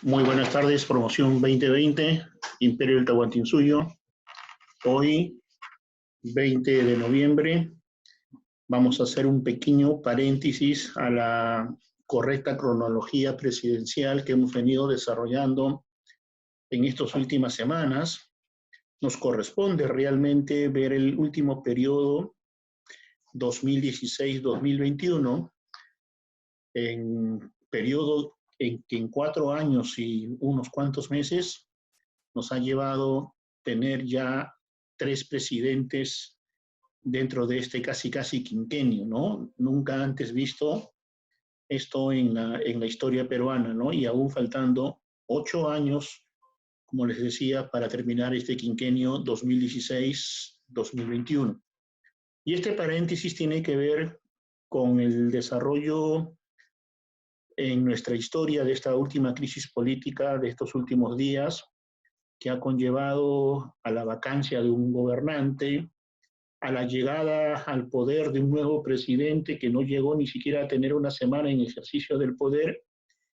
Muy buenas tardes, promoción 2020, Imperio del Tahuantinsuyo. Hoy, 20 de noviembre, vamos a hacer un pequeño paréntesis a la correcta cronología presidencial que hemos venido desarrollando en estas últimas semanas. Nos corresponde realmente ver el último periodo 2016-2021, en periodo en que en 4 años y unos cuantos meses nos ha llevado tener ya 3 presidentes dentro de este casi quinquenio, ¿no? Nunca antes visto esto en la historia peruana, ¿no? Y aún faltando 8 años, como les decía, para terminar este quinquenio 2016-2021. Y este paréntesis tiene que ver con el desarrollo en nuestra historia de esta última crisis política de estos últimos días, que ha conllevado a la vacancia de un gobernante, a la llegada al poder de un nuevo presidente que no llegó ni siquiera a tener una semana en ejercicio del poder,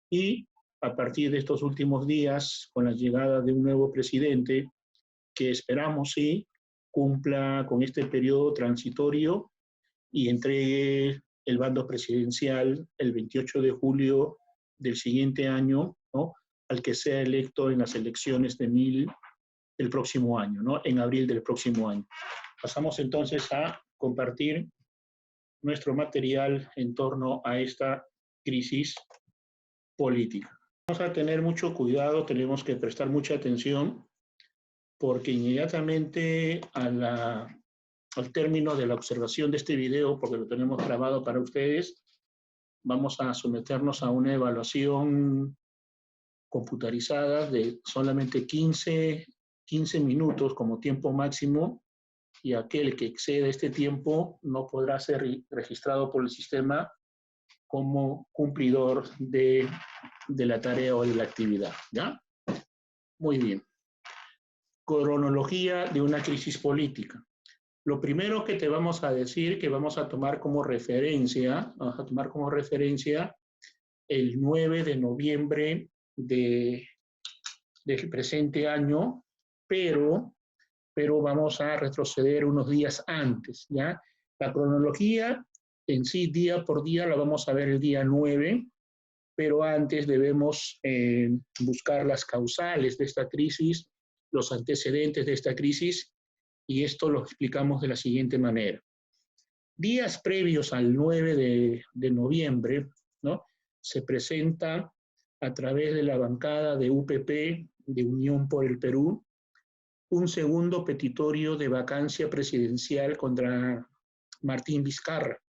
y a partir de estos últimos días, con la llegada de un nuevo presidente que esperamos sí cumpla con este periodo transitorio y entregue el bando presidencial el 28 de julio del siguiente año, ¿no?, al que sea electo en las elecciones del próximo año, ¿no?, en abril del próximo año. Pasamos entonces a compartir nuestro material en torno a esta crisis política. Vamos a tener mucho cuidado, tenemos que prestar mucha atención, porque inmediatamente al término de la observación de este video, porque lo tenemos grabado para ustedes, vamos a someternos a una evaluación computarizada de solamente 15 minutos como tiempo máximo, y aquel que exceda este tiempo no podrá ser registrado por el sistema como cumplidor de la tarea o de la actividad, ¿ya? Muy bien. Cronología de una crisis política. Lo primero que te vamos a decir, que vamos a tomar como referencia el 9 de noviembre del presente año, pero vamos a retroceder unos días antes, ¿ya? La cronología en sí, día por día, la vamos a ver el día 9, pero antes debemos buscar las causales de esta crisis, los antecedentes de esta crisis, y esto lo explicamos de la siguiente manera. Días previos al 9 de noviembre, ¿no?, se presenta a través de la bancada de UPP, de Unión por el Perú, un segundo petitorio de vacancia presidencial contra Martín Vizcarra,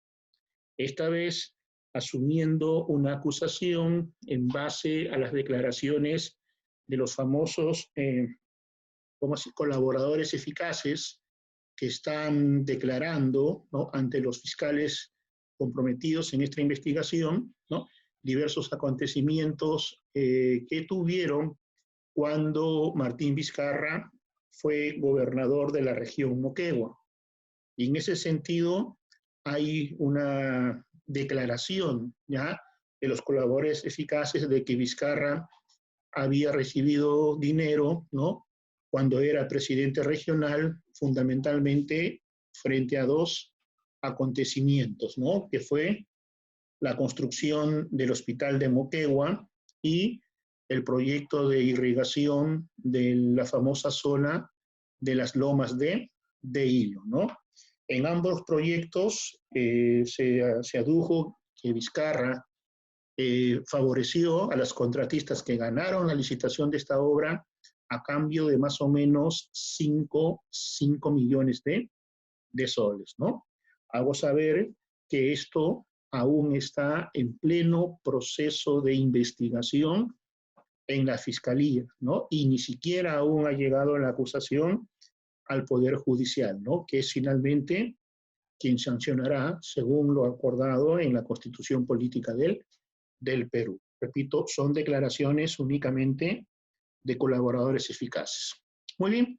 esta vez asumiendo una acusación en base a las declaraciones de los famosos colaboradores eficaces que están declarando, ¿no?, ante los fiscales comprometidos en esta investigación, ¿no?, diversos acontecimientos que tuvieron cuando Martín Vizcarra fue gobernador de la región Moquegua. Y en ese sentido hay una declaración, ¿ya?, de los colaboradores eficaces de que Vizcarra había recibido dinero, ¿no?, cuando era presidente regional, fundamentalmente frente a 2 acontecimientos, ¿no?, que fue la construcción del hospital de Moquegua y el proyecto de irrigación de la famosa zona de las lomas de Hilo, ¿no? En ambos proyectos se adujo que Vizcarra favoreció a las contratistas que ganaron la licitación de esta obra a cambio de más o menos 5 millones de soles, ¿no? Hago saber que esto aún está en pleno proceso de investigación en la Fiscalía, ¿no? Y ni siquiera aún ha llegado la acusación al Poder Judicial, ¿no?, que es finalmente quien sancionará según lo acordado en la Constitución Política del Perú. Repito, son declaraciones únicamente de colaboradores eficaces. Muy bien.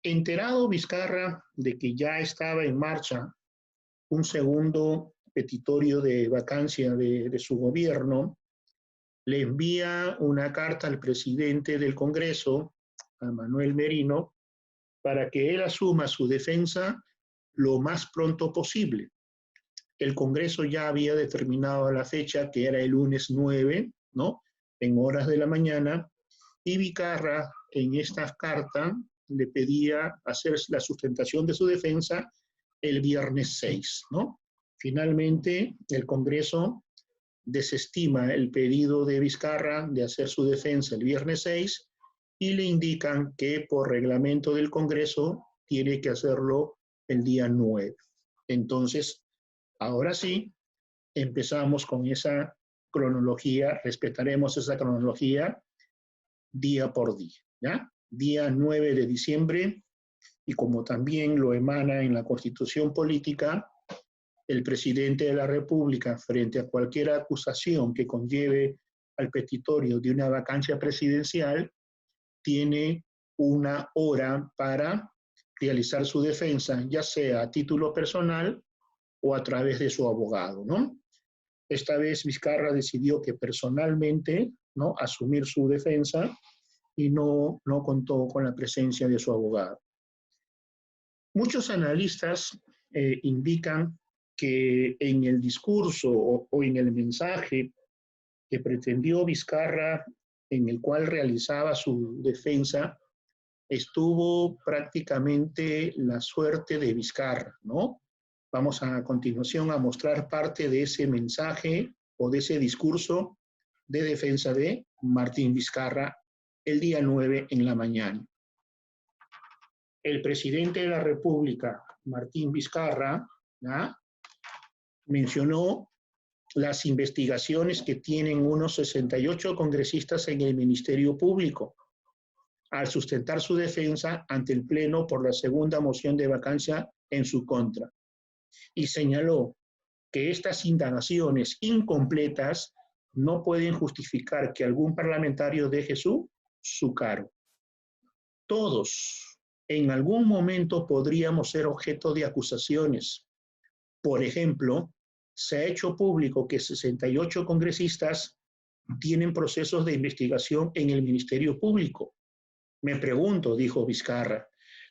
Enterado Vizcarra de que ya estaba en marcha un segundo petitorio de vacancia de su gobierno, le envía una carta al presidente del Congreso, a Manuel Merino, para que él asuma su defensa lo más pronto posible. El Congreso ya había determinado la fecha, que era el lunes 9, ¿no? En horas de la mañana, y Vizcarra en esta carta le pedía hacer la sustentación de su defensa el viernes 6, ¿no? Finalmente, el Congreso desestima el pedido de Vizcarra de hacer su defensa el viernes 6 y le indican que por reglamento del Congreso tiene que hacerlo el día 9. Entonces, ahora sí, empezamos con esa cronología, respetaremos esa cronología día por día, ¿ya? Día 9 de diciembre, y como también lo emana en la Constitución Política, el presidente de la República, frente a cualquier acusación que conlleve al petitorio de una vacancia presidencial, tiene una hora para realizar su defensa, ya sea a título personal o a través de su abogado, ¿no? Esta vez Vizcarra decidió que personalmente, ¿no?, asumir su defensa y no contó con la presencia de su abogado. Muchos analistas indican que en el discurso o en el mensaje que pretendió Vizcarra, en el cual realizaba su defensa, estuvo prácticamente la suerte de Vizcarra, ¿no? Vamos a continuación a mostrar parte de ese mensaje o de ese discurso de defensa de Martín Vizcarra el día 9 en la mañana. El presidente de la República, Martín Vizcarra, ¿ya?, mencionó las investigaciones que tienen unos 68 congresistas en el Ministerio Público al sustentar su defensa ante el Pleno por la segunda moción de vacancia en su contra. Y señaló que estas indagaciones incompletas no pueden justificar que algún parlamentario deje su cargo. Todos en algún momento podríamos ser objeto de acusaciones. Por ejemplo, se ha hecho público que 68 congresistas tienen procesos de investigación en el Ministerio Público. Me pregunto, dijo Vizcarra,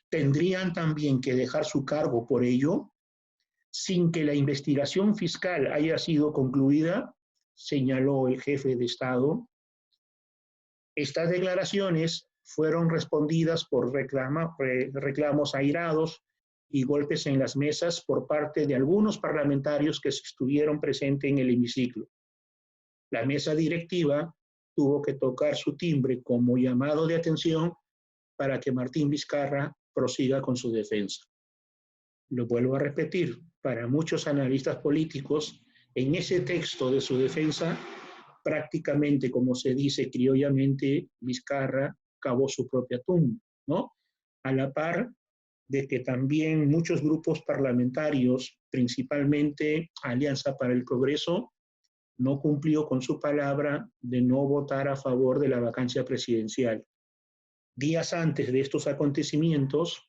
¿tendrían también que dejar su cargo por ello? Sin que la investigación fiscal haya sido concluida, señaló el jefe de Estado. Estas declaraciones fueron respondidas por reclamos airados y golpes en las mesas por parte de algunos parlamentarios que estuvieron presentes en el hemiciclo. La mesa directiva tuvo que tocar su timbre como llamado de atención para que Martín Vizcarra prosiga con su defensa. Lo vuelvo a repetir, para muchos analistas políticos, en ese texto de su defensa, prácticamente, como se dice criollamente, Vizcarra cavó su propia tumba, ¿no? A la par de que también muchos grupos parlamentarios, principalmente Alianza para el Progreso, no cumplió con su palabra de no votar a favor de la vacancia presidencial. Días antes de estos acontecimientos,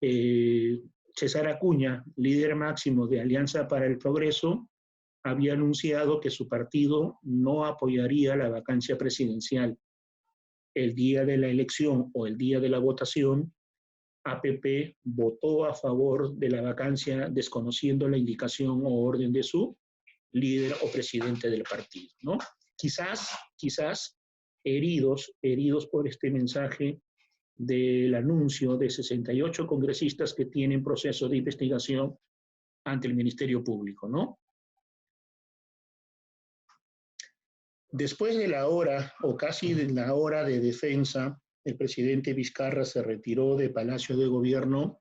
César Acuña, líder máximo de Alianza para el Progreso, había anunciado que su partido no apoyaría la vacancia presidencial. El día de la elección o el día de la votación, APP votó a favor de la vacancia desconociendo la indicación o orden de su líder o presidente del partido, ¿no? Quizás heridos por este mensaje del anuncio de 68 congresistas que tienen proceso de investigación ante el Ministerio Público, ¿no? Después de la hora, o casi de la hora de defensa, el presidente Vizcarra se retiró de Palacio de Gobierno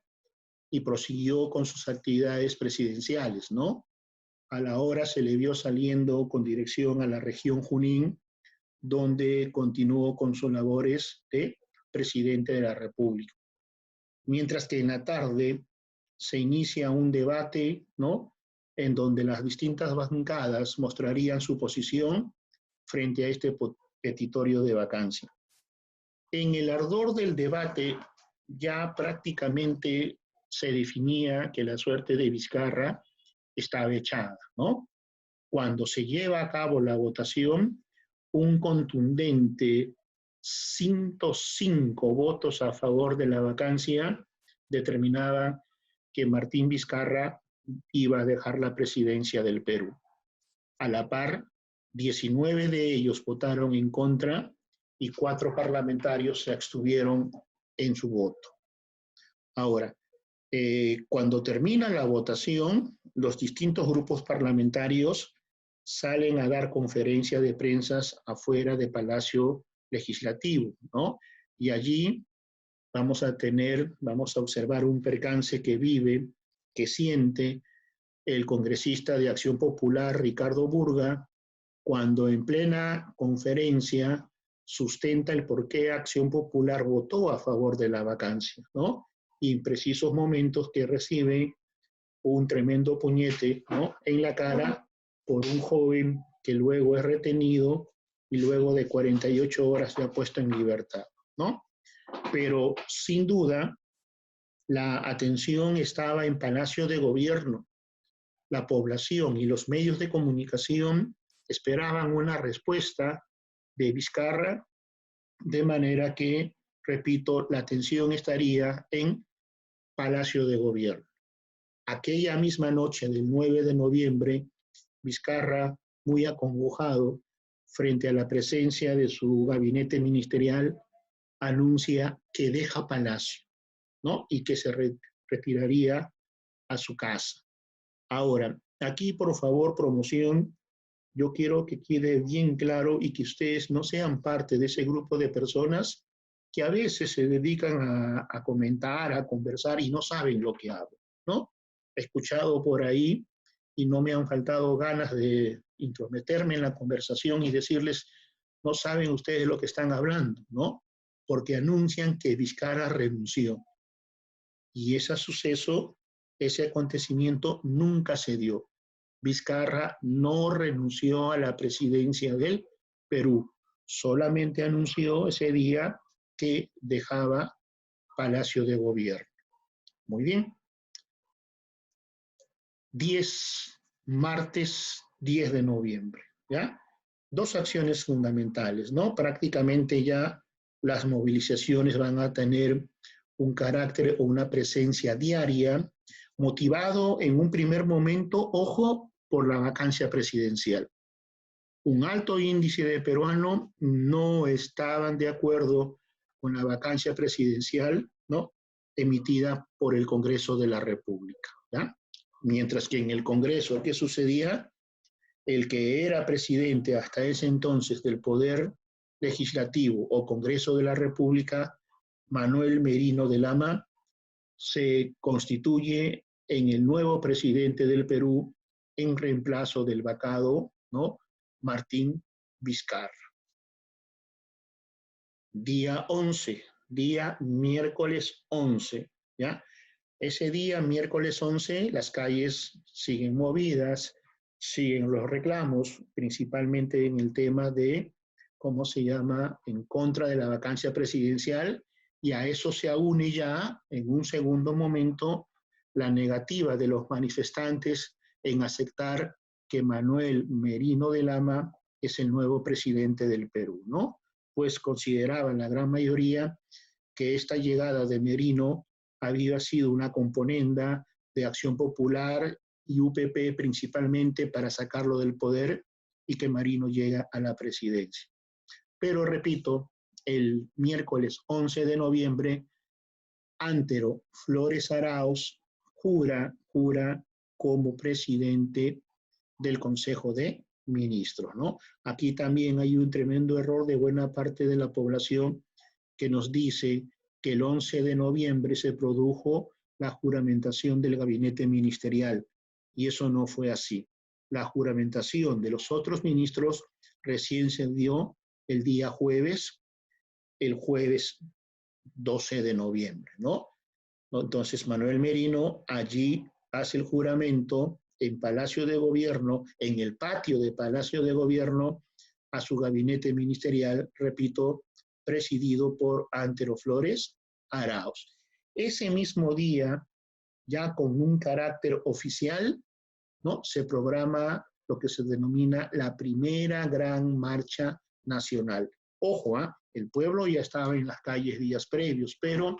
y prosiguió con sus actividades presidenciales, ¿no? A la hora se le vio saliendo con dirección a la región Junín, donde continuó con sus labores de presidente de la República. Mientras que en la tarde se inicia un debate, ¿no?, en donde las distintas bancadas mostrarían su posición frente a este petitorio de vacancia. En el ardor del debate ya prácticamente se definía que la suerte de Vizcarra estaba echada, ¿no? Cuando se lleva a cabo la votación, un contundente 105 votos a favor de la vacancia, determinaba que Martín Vizcarra iba a dejar la presidencia del Perú. A la par, 19 de ellos votaron en contra y 4 parlamentarios se abstuvieron en su voto. Ahora, cuando termina la votación, los distintos grupos parlamentarios salen a dar conferencia de prensa afuera del Palacio Legislativo, ¿no? Y allí vamos a observar un percance que vive, que siente el congresista de Acción Popular, Ricardo Burga, cuando en plena conferencia sustenta el por qué Acción Popular votó a favor de la vacancia, ¿no? Y en precisos momentos que recibe un tremendo puñete, ¿no?, en la cara por un joven que luego es retenido y luego de 48 horas ya puesto en libertad, ¿no? Pero sin duda la atención estaba en Palacio de Gobierno. La población y los medios de comunicación esperaban una respuesta de Vizcarra, de manera que, repito, la atención estaría en Palacio de Gobierno. Aquella misma noche del 9 de noviembre, Vizcarra, muy acongojado frente a la presencia de su gabinete ministerial, anuncia que deja Palacio, ¿no?, y que se retiraría a su casa. Ahora, aquí, por favor, promoción, yo quiero que quede bien claro y que ustedes no sean parte de ese grupo de personas que a veces se dedican a comentar, a conversar y no saben lo que hablan, ¿no? He escuchado por ahí y no me han faltado ganas de intrometerme en la conversación y decirles, no saben ustedes lo que están hablando, ¿no? Porque anuncian que Vizcarra renunció. Y ese suceso, ese acontecimiento nunca se dio. Vizcarra no renunció a la presidencia del Perú, solamente anunció ese día que dejaba Palacio de Gobierno. Muy bien. Martes 10 de noviembre, ¿ya? 2 acciones fundamentales, ¿no? Prácticamente ya las movilizaciones van a tener un carácter o una presencia diaria, motivado en un primer momento, ojo, por la vacancia presidencial. Un alto índice de peruanos no estaban de acuerdo con la vacancia presidencial, ¿no?, emitida por el Congreso de la República, ¿ya? Mientras que en el Congreso, ¿qué sucedía? El que era presidente hasta ese entonces del Poder Legislativo o Congreso de la República, Manuel Merino de Lama, se constituye en el nuevo presidente del Perú en reemplazo del vacado, ¿no?, Martín Vizcarra. Día 11, día miércoles 11, ¿ya? Ese día, miércoles 11, las calles siguen movidas, siguen los reclamos, principalmente en el tema de, ¿cómo se llama?, en contra de la vacancia presidencial, y a eso se une ya, en un segundo momento, la negativa de los manifestantes en aceptar que Manuel Merino de Lama es el nuevo presidente del Perú, ¿no? Pues consideraban la gran mayoría que esta llegada de Merino había sido una componenda de Acción Popular y UPP principalmente para sacarlo del poder y que Merino llega a la presidencia. Pero repito, el miércoles 11 de noviembre, Antero Flores Arauz jura como presidente del Consejo de Ministros, ¿no? Aquí también hay un tremendo error de buena parte de la población que nos dice que el 11 de noviembre se produjo la juramentación del gabinete ministerial, y eso no fue así. La juramentación de los otros ministros recién se dio el día jueves, el jueves 12 de noviembre, ¿no? Entonces Manuel Merino allí hace el juramento en Palacio de Gobierno, en el patio de Palacio de Gobierno, a su gabinete ministerial, repito, presidido por Antero Flores Arauz. Ese mismo día, ya con un carácter oficial, ¿no?, se programa lo que se denomina la primera gran marcha nacional. Ojo, el pueblo ya estaba en las calles días previos, pero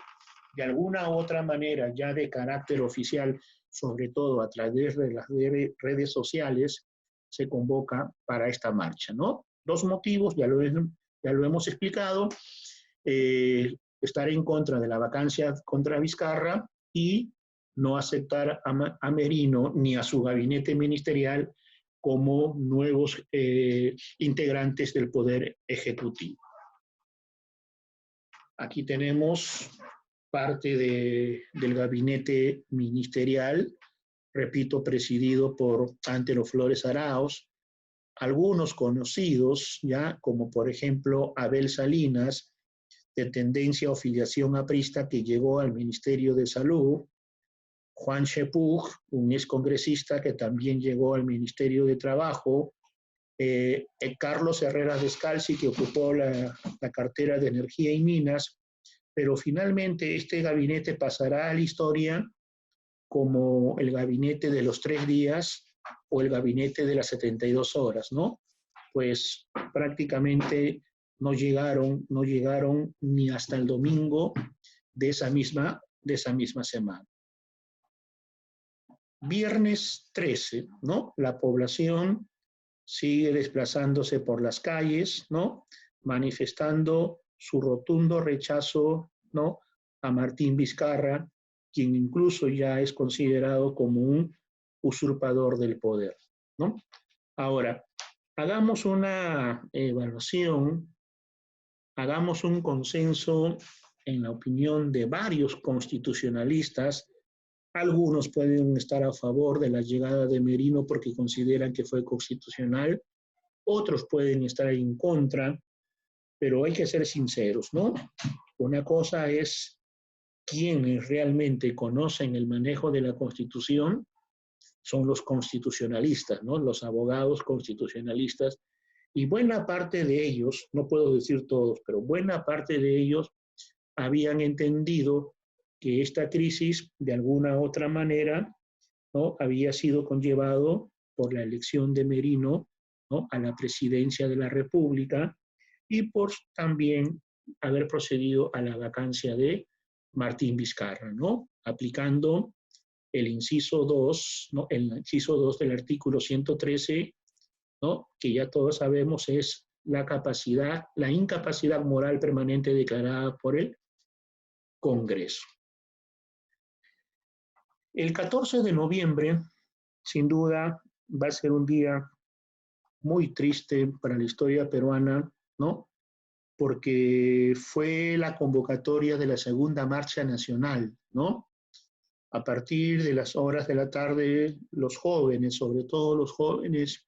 de alguna u otra manera, ya de carácter oficial, sobre todo a través de las redes sociales, se convoca para esta marcha, ¿no? Dos motivos, ya lo hemos explicado, estar en contra de la vacancia contra Vizcarra y no aceptar a Merino ni a su gabinete ministerial como nuevos integrantes del Poder Ejecutivo. Aquí tenemos parte del gabinete ministerial, repito, presidido por Antero Flores Arauz, algunos conocidos, ya, como por ejemplo Abel Salinas, de tendencia o filiación aprista, que llegó al Ministerio de Salud, Juan Chepug, un excongresista que también llegó al Ministerio de Trabajo, Carlos Herrera Descalzi, que ocupó la cartera de Energía y Minas, pero finalmente este gabinete pasará a la historia como el gabinete de los 3 días o el gabinete de las 72 horas, ¿no? Pues prácticamente no llegaron ni hasta el domingo de esa misma semana. Viernes 13, ¿no? La población sigue desplazándose por las calles, ¿no? Manifestando su rotundo rechazo, ¿no?, a Martín Vizcarra, quien incluso ya es considerado como un usurpador del poder, ¿no? Ahora, hagamos una evaluación, hagamos un consenso en la opinión de varios constitucionalistas. Algunos pueden estar a favor de la llegada de Merino porque consideran que fue constitucional, otros pueden estar en contra, pero hay que ser sinceros, ¿no? Una cosa es quienes realmente conocen el manejo de la Constitución, son los constitucionalistas, ¿no? Los abogados constitucionalistas, y buena parte de ellos, no puedo decir todos, pero buena parte de ellos habían entendido que esta crisis, de alguna u otra manera, ¿no?, había sido conllevado por la elección de Merino, ¿no?, a la presidencia de la República, y por también haber procedido a la vacancia de Martín Vizcarra, ¿no?, aplicando el inciso 2, ¿no?, el inciso 2 del artículo 113, ¿no?, que ya todos sabemos es la incapacidad moral permanente declarada por el Congreso. El 14 de noviembre, sin duda, va a ser un día muy triste para la historia peruana, ¿no?, porque fue la convocatoria de la segunda marcha nacional, ¿no? A partir de las horas de la tarde, los jóvenes, sobre todo los jóvenes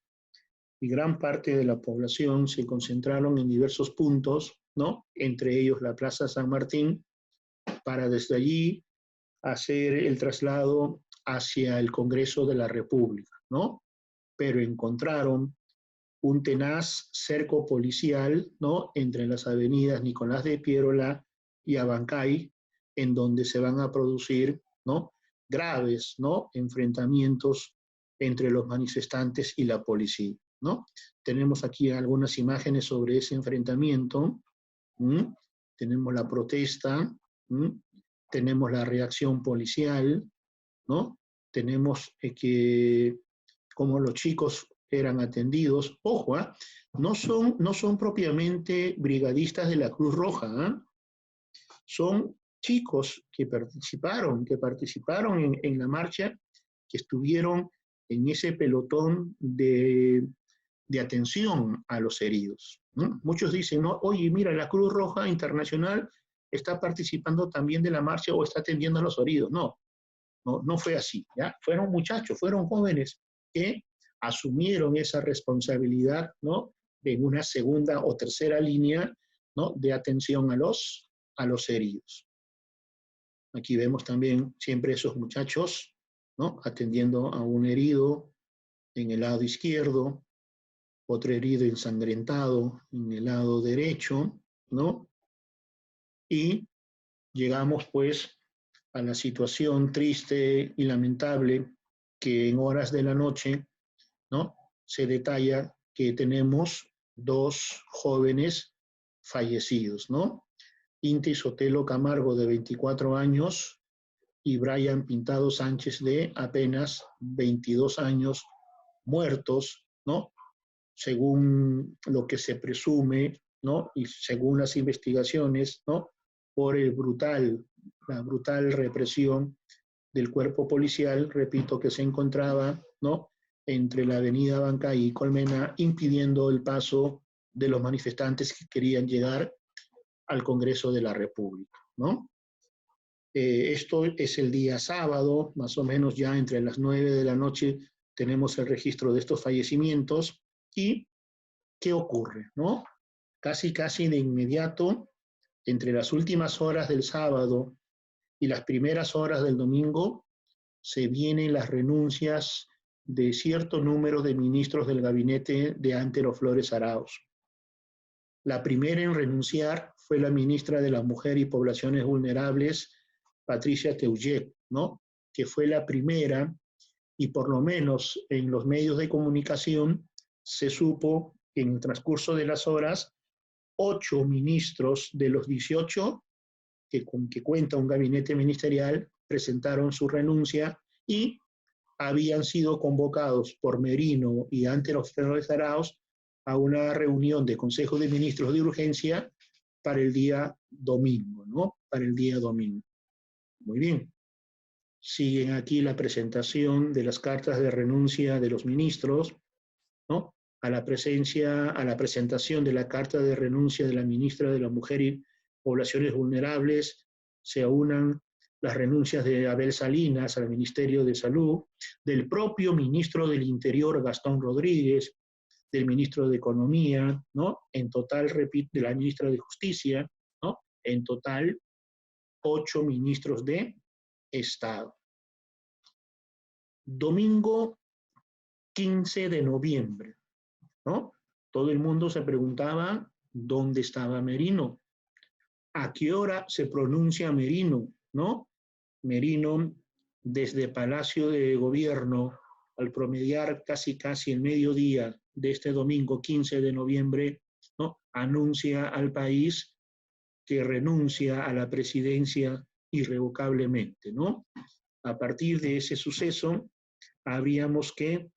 y gran parte de la población se concentraron en diversos puntos, ¿no?, entre ellos la Plaza San Martín, para desde allí hacer el traslado hacia el Congreso de la República, ¿no? Pero encontraron un tenaz cerco policial, ¿no?, entre las avenidas Nicolás de Piérola y Abancay, en donde se van a producir, ¿no?, graves, ¿no?, enfrentamientos entre los manifestantes y la policía, ¿no? Tenemos aquí algunas imágenes sobre ese enfrentamiento. Tenemos la protesta, tenemos la reacción policial, ¿no? Tenemos que como los chicos eran atendidos. Ojo, no son propiamente brigadistas de la Cruz Roja, son chicos que participaron en la marcha, que estuvieron en ese pelotón de atención a los heridos, ¿no? Muchos dicen, no, oye, mira, la Cruz Roja Internacional está participando también de la marcha o está atendiendo a los heridos. No fue así, ¿ya? Fueron muchachos, fueron jóvenes que asumieron esa responsabilidad, ¿no?, en una segunda o tercera línea, ¿no?, de atención a los heridos. Aquí vemos también siempre esos muchachos, ¿no?, atendiendo a un herido en el lado izquierdo, otro herido ensangrentado en el lado derecho, ¿no? Y llegamos pues a la situación triste y lamentable que en horas de la noche, ¿no?, se detalla que tenemos dos jóvenes fallecidos, ¿no? Inti Sotelo Camargo, de 24 años, y Brian Pintado Sánchez, de apenas 22 años, muertos, ¿no? Según lo que se presume, ¿no? Y según las investigaciones, ¿no? Por la brutal represión del cuerpo policial, repito, que se encontraba, ¿no? Entre la avenida Bancay y Colmena, impidiendo el paso de los manifestantes que querían llegar al Congreso de la República, ¿no? Esto es el día sábado, más o menos ya entre las 9 de la noche tenemos el registro de estos fallecimientos. ¿Y qué ocurre, no? Casi de inmediato, entre las últimas horas del sábado y las primeras horas del domingo, se vienen las renuncias de cierto número de ministros del gabinete de Antero Flores Arauz. La primera en renunciar fue la ministra de la Mujer y Poblaciones Vulnerables, Patricia Teuget, ¿no? Que fue la primera, y por lo menos en los medios de comunicación se supo que en el transcurso de las horas, 8 ministros de los 18 que cuenta un gabinete ministerial presentaron su renuncia y habían sido convocados por Merino y Antero Flores Arauz a una reunión de Consejo de Ministros de urgencia para el día domingo, ¿no? Para el día domingo. Muy bien. Siguen aquí la presentación de las cartas de renuncia de los ministros, ¿no? A la presentación de la carta de renuncia de la ministra de la Mujer y Poblaciones Vulnerables, se aunan las renuncias de Abel Salinas al Ministerio de Salud, del propio ministro del Interior, Gastón Rodríguez, del ministro de Economía, ¿no? En total, repito, de la ministra de Justicia, ¿no? En total, 8 ministros de Estado. Domingo 15 de noviembre, ¿no? Todo el mundo se preguntaba dónde estaba Merino, a qué hora se pronuncia Merino, ¿no? Merino, desde Palacio de Gobierno, al promediar casi el mediodía de este domingo 15 de noviembre, ¿no? Anuncia al país que renuncia a la presidencia irrevocablemente, ¿no? A partir de ese suceso, habríamos que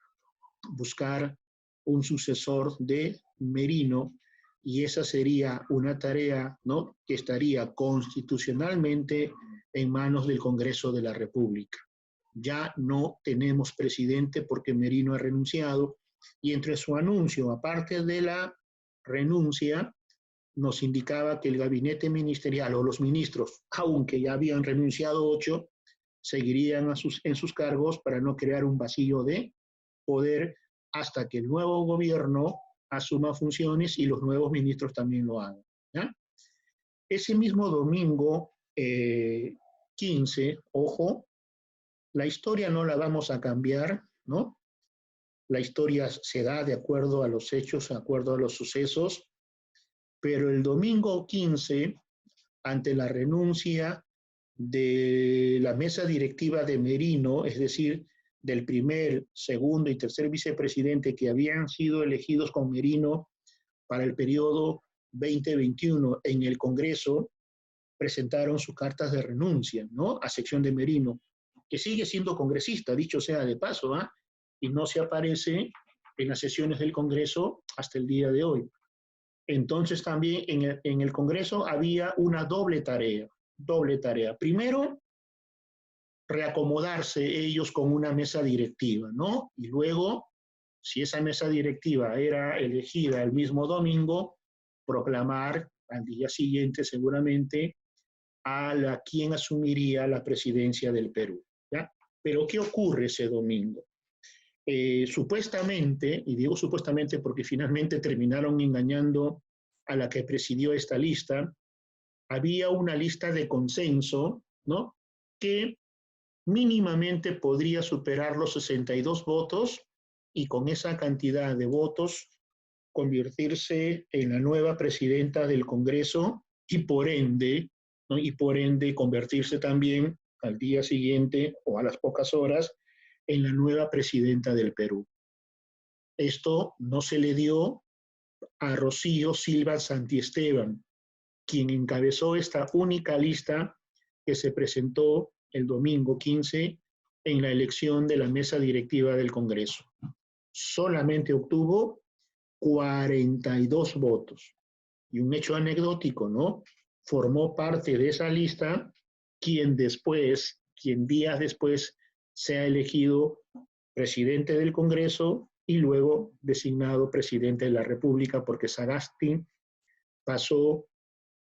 buscar un sucesor de Merino, y esa sería una tarea, ¿no? Que estaría constitucionalmente en manos del Congreso de la República. Ya no tenemos presidente porque Merino ha renunciado, y entre su anuncio, aparte de la renuncia, nos indicaba que el gabinete ministerial o los ministros, aunque ya habían renunciado 8, seguirían en sus cargos para no crear un vacío de poder hasta que el nuevo gobierno asuma funciones y los nuevos ministros también lo hagan, ¿ya? Ese mismo domingo 15, ojo, la historia no la vamos a cambiar, ¿no? La historia se da de acuerdo a los hechos, de acuerdo a los sucesos, pero el domingo 15, ante la renuncia de la mesa directiva de Merino, es decir, del primer, segundo y tercer vicepresidente que habían sido elegidos con Merino para el periodo 2021 en el Congreso, presentaron sus cartas de renuncia, ¿no? A sección de Merino, que sigue siendo congresista, dicho sea de paso, ¿ah? Y no se aparece en las sesiones del Congreso hasta el día de hoy. Entonces también en el Congreso había una doble tarea. Primero, reacomodarse ellos con una mesa directiva, ¿no? Y luego, si esa mesa directiva era elegida el mismo domingo, proclamar al día siguiente seguramente a quien asumiría la presidencia del Perú, ¿ya? Pero ¿qué ocurre ese domingo? Supuestamente, y digo supuestamente porque finalmente terminaron engañando a la que presidió esta lista, había una lista de consenso, ¿no? Que mínimamente podría superar los 62 votos y con esa cantidad de votos convertirse en la nueva presidenta del Congreso y por ende, ¿no? Y por ende convertirse también al día siguiente o a las pocas horas en la nueva presidenta del Perú. Esto no se le dio a Rocío Silva Santiesteban, quien encabezó esta única lista que se presentó el domingo 15 en la elección de la mesa directiva del Congreso. Solamente obtuvo 42 votos. Y un hecho anecdótico, ¿no? Formó parte de esa lista quien días después sea elegido presidente del Congreso y luego designado presidente de la República, porque Sagasti pasó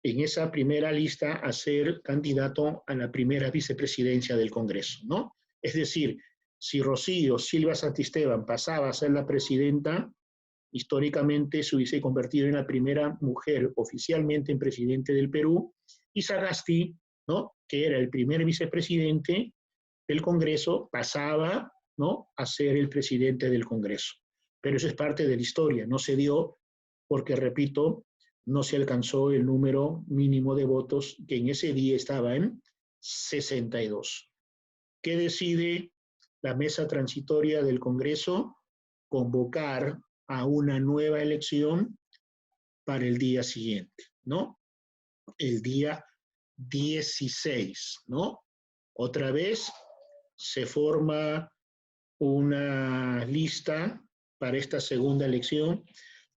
en esa primera lista a ser candidato a la primera vicepresidencia del Congreso, ¿no? Es decir, si Rocío Silva Santiesteban pasaba a ser la presidenta, históricamente se hubiese convertido en la primera mujer oficialmente en presidente del Perú, y Sagasti, ¿no?, que era el primer vicepresidente del Congreso, pasaba, ¿no?, a ser el presidente del Congreso. Pero eso es parte de la historia, no se dio porque, repito, no se alcanzó el número mínimo de votos, que en ese día estaba en 62. ¿Qué decide la mesa transitoria del Congreso? Convocar a una nueva elección para el día siguiente, ¿no? El día 16, ¿no? Otra vez se forma una lista para esta segunda elección,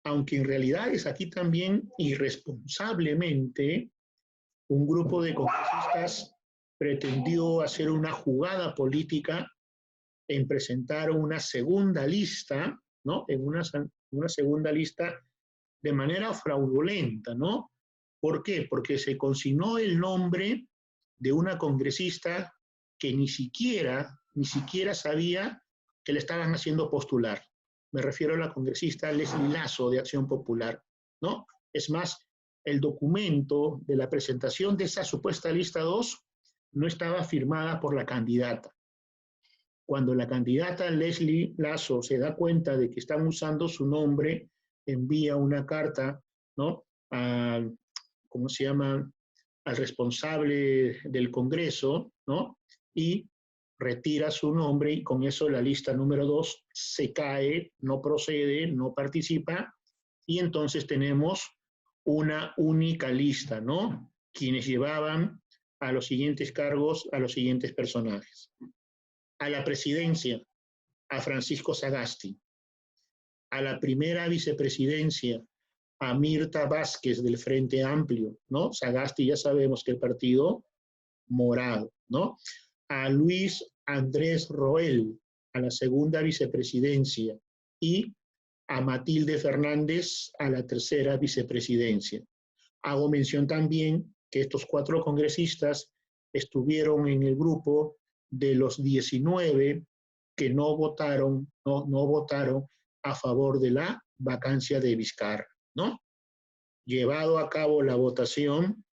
aunque en realidad es aquí también irresponsablemente un grupo de congresistas pretendió hacer una jugada política en presentar una segunda lista, ¿no? En una segunda lista de manera fraudulenta, ¿no? ¿Por qué? Porque se consignó el nombre de una congresista que ni siquiera sabía que le estaban haciendo postular. Me refiero a la congresista Leslie Lazo de Acción Popular, ¿no? Es más, el documento de la presentación de esa supuesta lista 2 no estaba firmada por la candidata. Cuando la candidata Leslie Lazo se da cuenta de que están usando su nombre, envía una carta, ¿no?, al, ¿cómo se llama?, al responsable del Congreso, ¿no?, y retira su nombre, y con eso la lista número 2 se cae, no procede, no participa, y entonces tenemos una única lista, ¿no?, quienes llevaban a los siguientes cargos, a los siguientes personajes. A la presidencia, a Francisco Sagasti. A la primera vicepresidencia, a Mirta Vázquez del Frente Amplio, ¿no? Sagasti ya sabemos que el partido morado, ¿no? A Luis Andrés Roel, a la segunda vicepresidencia, y a Matilde Fernández a la tercera vicepresidencia. Hago mención también que estos 4 congresistas estuvieron en el grupo de los 19 que no votaron a favor de la vacancia de Vizcarra, ¿no? Llevado a cabo la votación,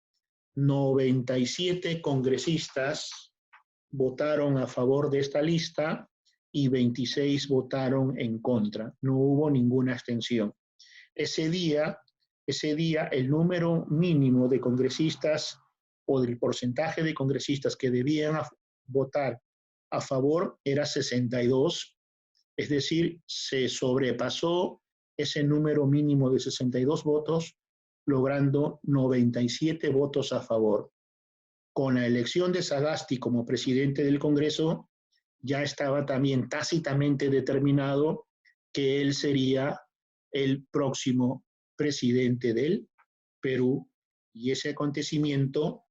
97 congresistas votaron a favor de esta lista y 26 votaron en contra. No hubo ninguna abstención. Ese día el número mínimo de congresistas o del porcentaje de congresistas que debían votar a favor era 62, es decir, se sobrepasó ese número mínimo de 62 votos, logrando 97 votos a favor. Con la elección de Sagasti como presidente del Congreso, ya estaba también tácitamente determinado que él sería el próximo presidente del Perú, y ese acontecimiento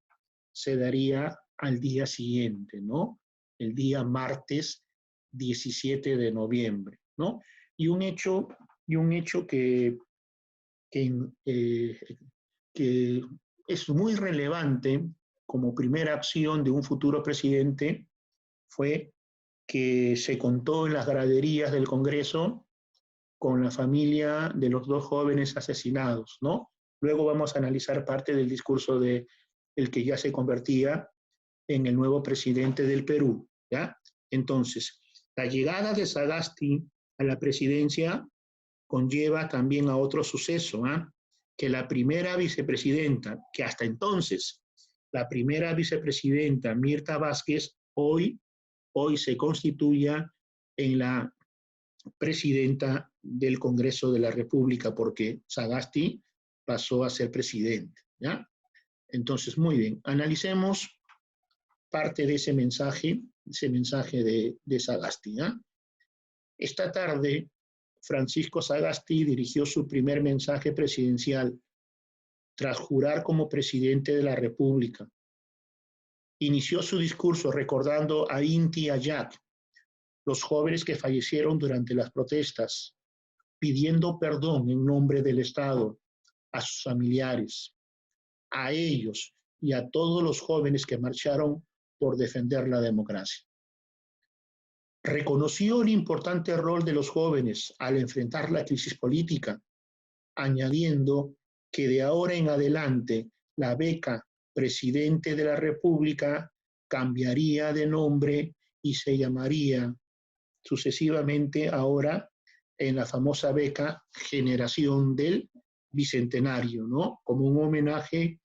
se daría al día siguiente, ¿no? El día martes 17 de noviembre, ¿no? Y un hecho que es muy relevante como primera acción de un futuro presidente fue que se contó en las graderías del Congreso con la familia de los 2 jóvenes asesinados, ¿no? Luego vamos a analizar parte del discurso de el que ya se convertía en el nuevo presidente del Perú, ¿ya? Entonces, la llegada de Sagasti a la presidencia conlleva también a otro suceso, ¿eh? Que la primera vicepresidenta, que hasta entonces, la primera vicepresidenta Mirta Vázquez, hoy se constituya en la presidenta del Congreso de la República, porque Sagasti pasó a ser presidente, ¿ya? Entonces, muy bien, analicemos parte de ese mensaje de Sagasti, ¿ya? Esta tarde, Francisco Sagasti dirigió su primer mensaje presidencial tras jurar como presidente de la República. Inició su discurso recordando a Inti Ayak, los jóvenes que fallecieron durante las protestas, pidiendo perdón en nombre del Estado a sus familiares, a ellos y a todos los jóvenes que marcharon por defender la democracia. Reconoció el importante rol de los jóvenes al enfrentar la crisis política, añadiendo que de ahora en adelante la beca Presidente de la República cambiaría de nombre y se llamaría sucesivamente ahora en la famosa beca Generación del Bicentenario, ¿no? Como un homenaje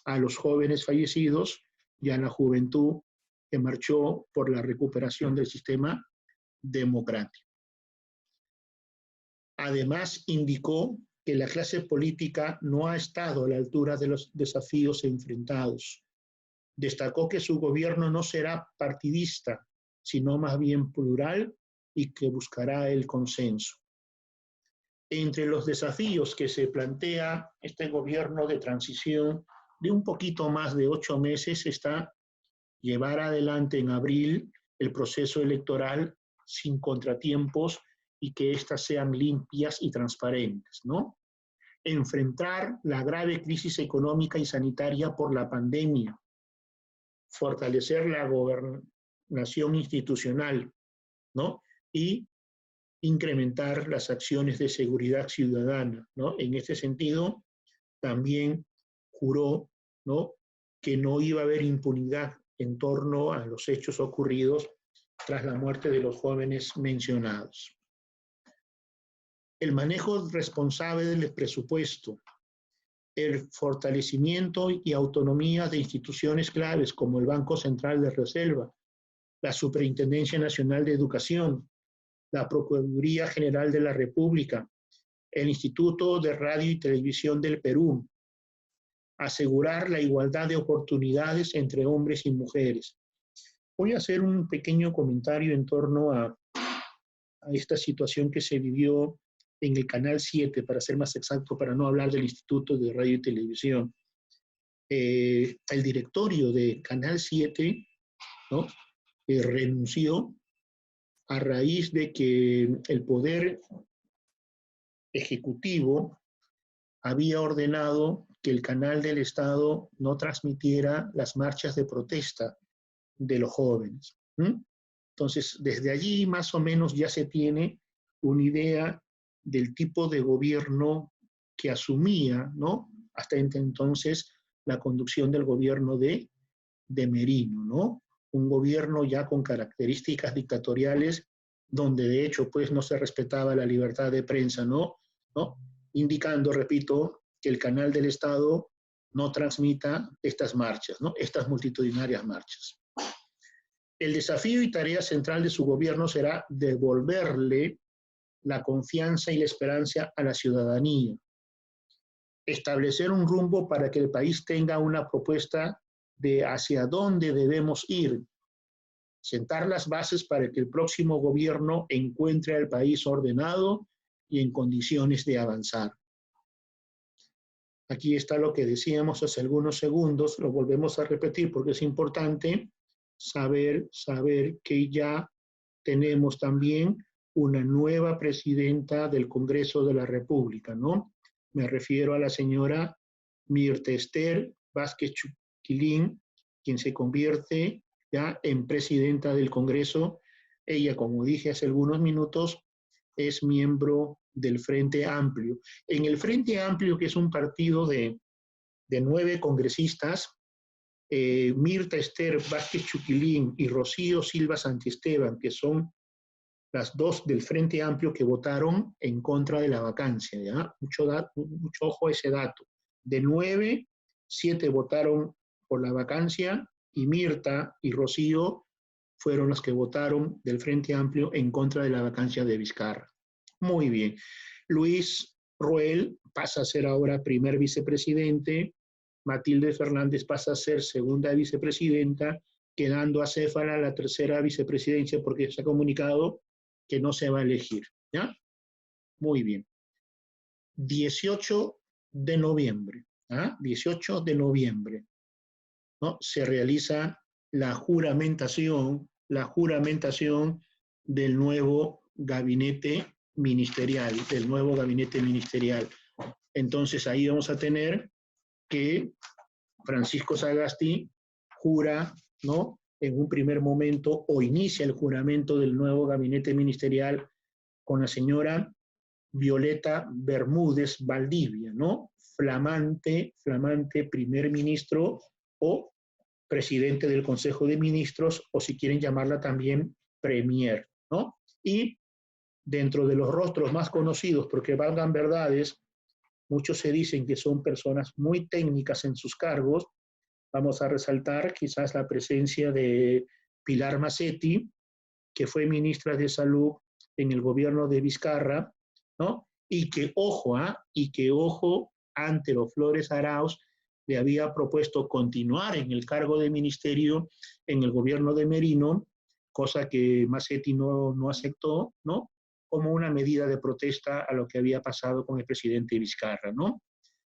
a los jóvenes fallecidos y a la juventud que marchó por la recuperación del sistema democrático. Además, indicó que la clase política no ha estado a la altura de los desafíos enfrentados. Destacó que su gobierno no será partidista, sino más bien plural y que buscará el consenso. Entre los desafíos que se plantea este gobierno de transición de un poquito más de 8 meses está llevar adelante en abril el proceso electoral sin contratiempos y que éstas sean limpias y transparentes, ¿no? Enfrentar la grave crisis económica y sanitaria por la pandemia, fortalecer la gobernación institucional, ¿no? Y incrementar las acciones de seguridad ciudadana, ¿no? En este sentido, también juró, ¿no?, que no iba a haber impunidad en torno a los hechos ocurridos tras la muerte de los jóvenes mencionados. El manejo responsable del presupuesto, el fortalecimiento y autonomía de instituciones claves como el Banco Central de Reserva, la Superintendencia Nacional de Educación, la Procuraduría General de la República, el Instituto de Radio y Televisión del Perú, asegurar la igualdad de oportunidades entre hombres y mujeres. Voy a hacer un pequeño comentario en torno a esta situación que se vivió en el Canal 7, para ser más exacto, para no hablar del Instituto de Radio y Televisión. El directorio de Canal 7, ¿no?, renunció a raíz de que el Poder Ejecutivo había ordenado que el canal del Estado no transmitiera las marchas de protesta de los jóvenes. Entonces, desde allí más o menos ya se tiene una idea del tipo de gobierno que asumía, ¿no?, hasta entonces la conducción del gobierno de Merino, ¿no? Un gobierno ya con características dictatoriales, donde de hecho pues no se respetaba la libertad de prensa, ¿no? Indicando, repito, que el canal del Estado no transmita estas marchas, ¿no?, estas multitudinarias marchas. El desafío y tarea central de su gobierno será devolverle la confianza y la esperanza a la ciudadanía, establecer un rumbo para que el país tenga una propuesta de hacia dónde debemos ir, sentar las bases para que el próximo gobierno encuentre al país ordenado y en condiciones de avanzar. Aquí está lo que decíamos hace algunos segundos, lo volvemos a repetir porque es importante saber que ya tenemos también una nueva presidenta del Congreso de la República, ¿no? Me refiero a la señora Mirta Esther Vázquez Chuquilín, quien se convierte ya en presidenta del Congreso. Ella, como dije hace algunos minutos, es miembro del Frente Amplio. En el Frente Amplio, que es un partido de 9 congresistas, Mirta Esther Vázquez Chuquilín y Rocío Silva Santiesteban, que son las dos del Frente Amplio que votaron en contra de la vacancia, ¿ya? Mucho ojo a ese dato. De 9, 7 votaron por la vacancia y Mirta y Rocío fueron los que votaron del Frente Amplio en contra de la vacancia de Vizcarra. Muy bien. Luis Roel pasa a ser ahora primer vicepresidente, Matilde Fernández pasa a ser segunda vicepresidenta, quedando acéfala la tercera vicepresidencia porque se ha comunicado que no se va a elegir. ¿Ya? Muy bien. 18 de noviembre, 18 de noviembre, ¿no? Se realiza la juramentación del nuevo gabinete ministerial, Entonces ahí vamos a tener que Francisco Sagasti jura, ¿no? En un primer momento, o inicia el juramento del nuevo gabinete ministerial con la señora Violeta Bermúdez Valdivia, ¿no? Flamante primer ministro o presidente del Consejo de Ministros, o si quieren llamarla también premier, ¿no? Y dentro de los rostros más conocidos, porque valgan verdades, muchos se dicen que son personas muy técnicas en sus cargos, vamos a resaltar quizás la presencia de Pilar Massetti, que fue ministra de Salud en el gobierno de Vizcarra, ¿no? Y que, ojo, Antero Flores Arauz le había propuesto continuar en el cargo de ministerio en el gobierno de Merino, cosa que Massetti no aceptó, ¿no? Como una medida de protesta a lo que había pasado con el presidente Vizcarra, ¿no?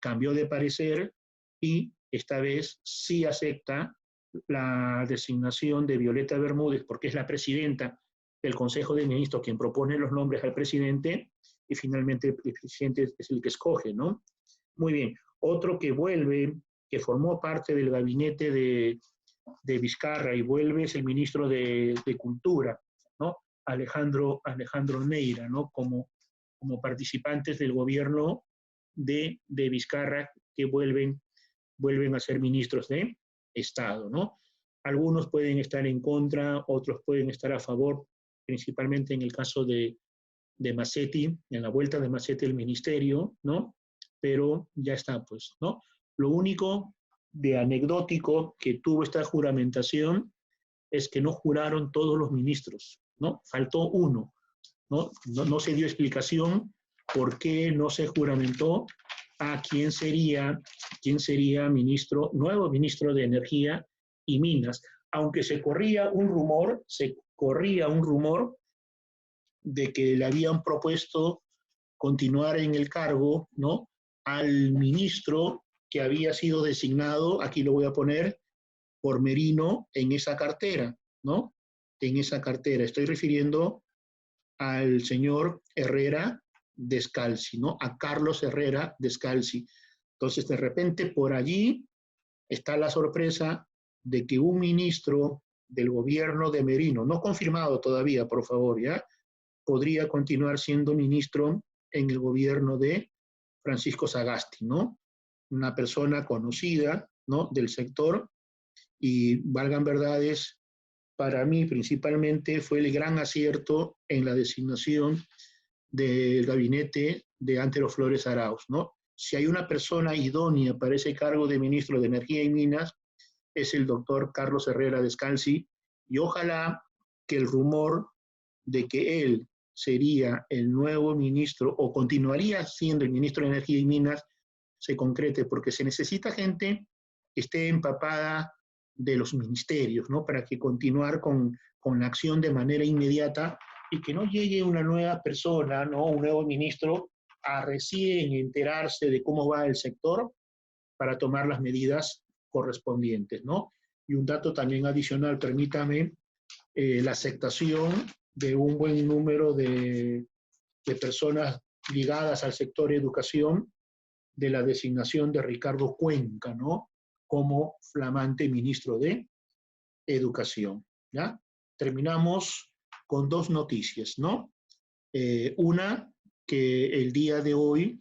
Cambió de parecer y esta vez sí acepta la designación de Violeta Bermúdez, porque es la presidenta del Consejo de Ministros quien propone los nombres al presidente, y finalmente el presidente es el que escoge, ¿no? Muy bien. Otro que vuelve, que formó parte del gabinete de Vizcarra y vuelve, es el ministro de Cultura, ¿no? Alejandro Neira, ¿no? Como participantes del gobierno de Vizcarra que vuelven a ser ministros de Estado, ¿no? Algunos pueden estar en contra, otros pueden estar a favor, principalmente en el caso de Massetti, en la vuelta de Massetti al ministerio, ¿no? Pero ya está, pues, ¿no? Lo único de anecdótico que tuvo esta juramentación es que no juraron todos los ministros, ¿no? Faltó uno, ¿no? No se dio explicación por qué no se juramentó a quién sería nuevo ministro de Energía y Minas, aunque se corría un rumor de que le habían propuesto continuar en el cargo, ¿no? Al ministro que había sido designado, aquí lo voy a poner, por Merino en esa cartera, ¿no? En esa cartera. Estoy refiriendo al señor Herrera Descalzi, ¿no? A Carlos Herrera Descalzi. Entonces, de repente, por allí está la sorpresa de que un ministro del gobierno de Merino, no confirmado todavía, por favor, ¿ya? Podría continuar siendo ministro en el gobierno de Francisco Sagasti, ¿no? Una persona conocida, ¿no? Del sector, y valgan verdades, para mí principalmente fue el gran acierto en la designación del gabinete de Antero Flores Arauz, ¿no? Si hay una persona idónea para ese cargo de ministro de Energía y Minas, es el doctor Carlos Herrera Descalzi, y ojalá que el rumor de que él sería el nuevo ministro o continuaría siendo el ministro de Energía y Minas se concrete, porque se necesita gente que esté empapada de los ministerios, ¿no? Para que continuar con la acción de manera inmediata y que no llegue una nueva persona, ¿no? Un nuevo ministro a recién enterarse de cómo va el sector para tomar las medidas correspondientes, ¿no? Y un dato también adicional, permítame, la aceptación de un buen número de personas ligadas al sector educación de la designación de Ricardo Cuenca, ¿no? Como flamante ministro de Educación, ¿ya? Terminamos con dos noticias, ¿no? Una, que el día de hoy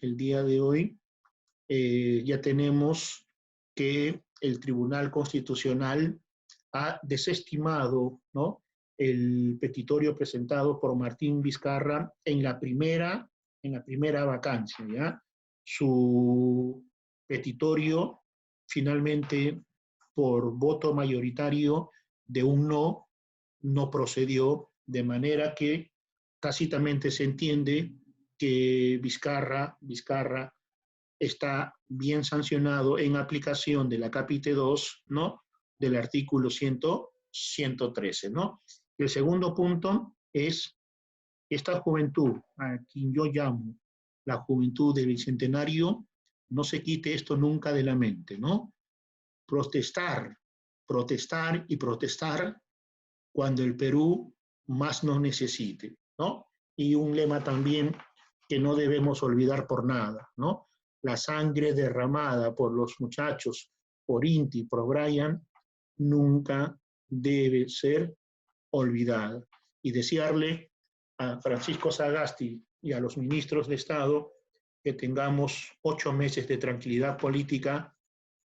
ya tenemos que el Tribunal Constitucional ha desestimado, ¿no? El petitorio presentado por Martín Vizcarra en la primera vacancia, ¿ya? Su petitorio, finalmente, por voto mayoritario de un no procedió, de manera que tácitamente se entiende que Vizcarra está bien sancionado en aplicación de la capítulo 2, ¿no? Del artículo 113, ¿no? El segundo punto es esta juventud, a quien yo llamo la juventud del Bicentenario, no se quite esto nunca de la mente, ¿no? Protestar, protestar y protestar cuando el Perú más nos necesite, ¿no? Y un lema también que no debemos olvidar por nada, ¿no? La sangre derramada por los muchachos, por Inti, por Brian, nunca debe ser olvidada. Y desearle a Francisco Sagasti y a los ministros de Estado que tengamos 8 meses de tranquilidad política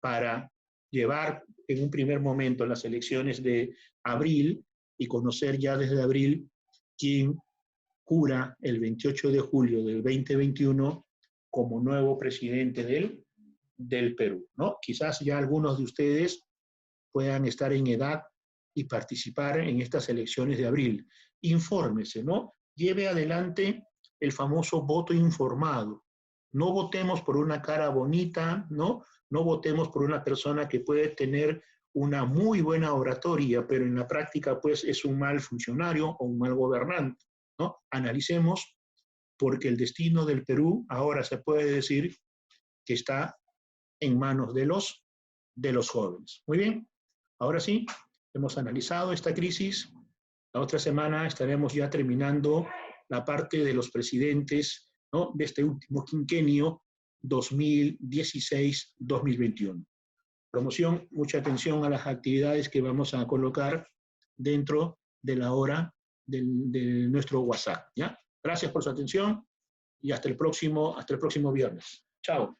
para llevar en un primer momento las elecciones de abril y conocer ya desde abril quién jura el 28 de julio del 2021 como nuevo presidente del Perú, ¿no? Quizás ya algunos de ustedes puedan estar en edad y participar en estas elecciones de abril. Infórmese, ¿no? Lleve adelante el famoso voto informado. No votemos por una cara bonita, ¿no? No votemos por una persona que puede tener una muy buena oratoria, pero en la práctica, pues, es un mal funcionario o un mal gobernante, ¿no? Analicemos, porque el destino del Perú ahora se puede decir que está en manos de los jóvenes. Muy bien, ahora sí, hemos analizado esta crisis. La otra semana estaremos ya terminando la parte de los presidentes, ¿no? De este último quinquenio 2016-2021. Promoción, mucha atención a las actividades que vamos a colocar dentro de la hora de nuestro WhatsApp, ¿ya? Gracias por su atención y hasta el próximo viernes. Chao.